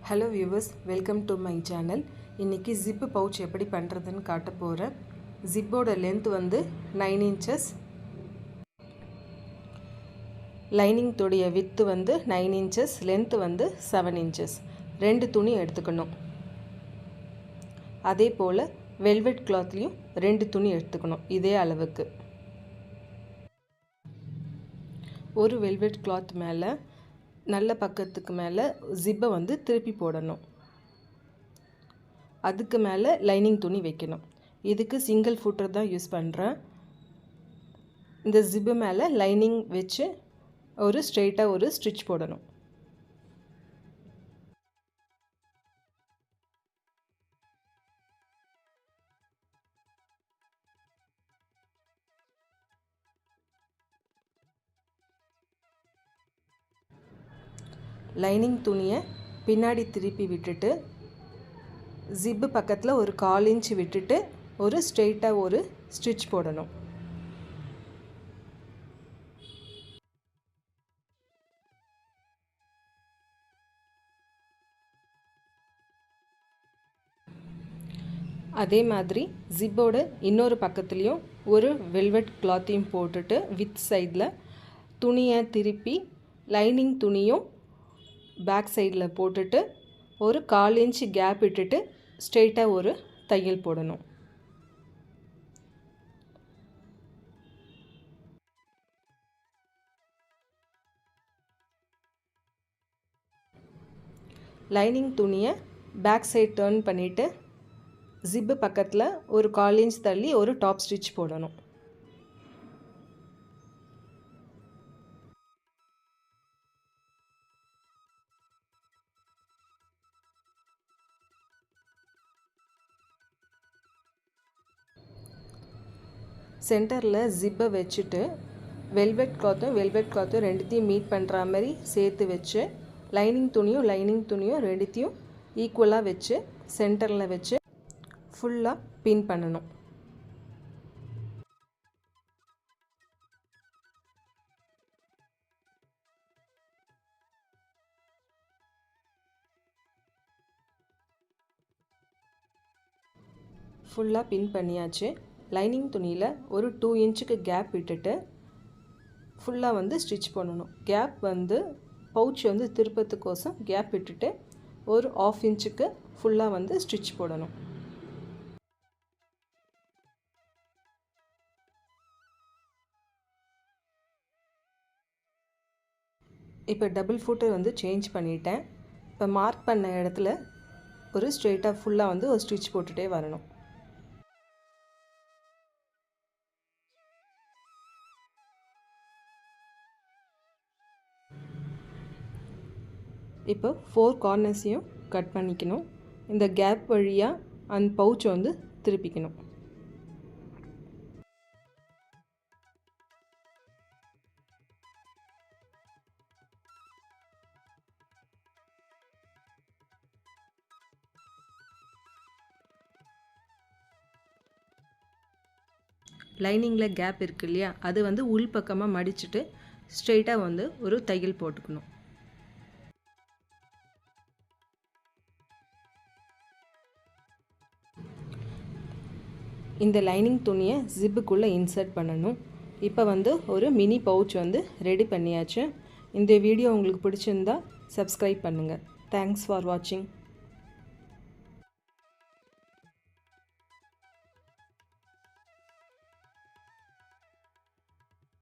Hello viewers, welcome to my channel. இன்னைக்கு zip pouch எப்படி பண்றதுன்னு காட்ட போறேன். Zipோட length வந்து 9 inches. Lining தோடைய width வந்து 9 inches, length வந்து 7 inches. ரெண்டு துணி எடுத்துக்கணும். அதே போல velvet clothலயும் ரெண்டு துணி எடுத்துக்கணும் இதே அளவுக்கு. ஒரு velvet cloth மேல நல்ல பக்கத்துக்கு மேலே ஜிப்பை வந்து திருப்பி போடணும். அதுக்கு மேலே லைனிங் துணி வைக்கணும். இதுக்கு சிங்கிள் ஃபுட்டர் தான் யூஸ் பண்ணுறேன். இந்த ஜிப்பு மேலே லைனிங் வச்சு ஒரு ஸ்ட்ரெயிட்டாக ஒரு ஸ்டிச் போடணும். லைனிங் துணியை பின்னாடி திருப்பி விட்டுட்டு ஜிப்பு பக்கத்தில் ஒரு 1/4 இன்ச் விட்டுட்டு ஒரு ஸ்ட்ரெயிட்டாக ஒரு ஸ்டிச் போடணும். அதே மாதிரி ஜிப்போட இன்னொரு பக்கத்துலேயும் ஒரு வெல்வெட் கிளாத்தையும் போட்டுட்டு வித் சைடில் துணியை திருப்பி லைனிங் துணியும் பேக் சைடில் போட்டுட்டு ஒரு 1/4 இன்ச் கேப் விட்டுட்டு ஸ்ட்ரெயிட்டாக ஒரு தையல் போடணும். லைனிங் துணியை பேக் சைட் டர்ன் பண்ணிவிட்டு ஜிப்பு பக்கத்தில் ஒரு 1/4 இன்ச் தள்ளி ஒரு டாப் ஸ்டிச் போடணும். சென்டரில் ஜிப்பை வச்சுட்டு வெல்வெட் கிளாத்தும் ரெண்டுத்தையும் மீட் பண்ணுற மாதிரி சேர்த்து வச்சு லைனிங் துணியும் ரெண்டுத்தையும் ஈக்குவலாக வச்சு சென்டரில் வச்சு ஃபுல்லாக பின் பண்ணணும். ஃபுல்லாக பின் பண்ணியாச்சு. லைனிங் துணியில் ஒரு 2 இன்ச்சுக்கு கேப் விட்டுட்டு ஃபுல்லாக வந்து ஸ்டிச் பண்ணணும். கேப் வந்து பவுச் வந்து திருப்பத்துக்கோசம் கேப் விட்டுட்டு ஒரு 1/2 இன்ச்சுக்கு ஃபுல்லாக வந்து ஸ்டிச் போடணும். இப்போ டபுள் ஃபுட்டர் வந்து சேஞ்ச் பண்ணிட்டேன். இப்போ மார்க் பண்ண இடத்துல ஒரு ஸ்ட்ரெயிட்டாக ஃபுல்லாக வந்து ஒரு ஸ்டிச் போட்டுகிட்டே வரணும். இப்போ 4 கார்னர்ஸையும் கட் பண்ணிக்கணும். இந்த கேப் வழியாக அந்த பவுச்சை வந்து திருப்பிக்கணும். லைனிங்கில் கேப் இருக்கு இல்லையா, அது வந்து உள் பக்கமாக மடிச்சுட்டு ஸ்ட்ரெயிட்டாக வந்து ஒரு தையல் போட்டுக்கணும். இந்த லைனிங் துணியை ஜிப்புக்குள்ளே இன்சர்ட் பண்ணணும். இப்போ வந்து ஒரு மினி பவுச் வந்து ரெடி பண்ணியாச்சு. இந்த வீடியோ உங்களுக்கு பிடிச்சிருந்தா சப்ஸ்கிரைப் பண்ணுங்கள். தேங்க்ஸ் ஃபார் வாட்சிங்.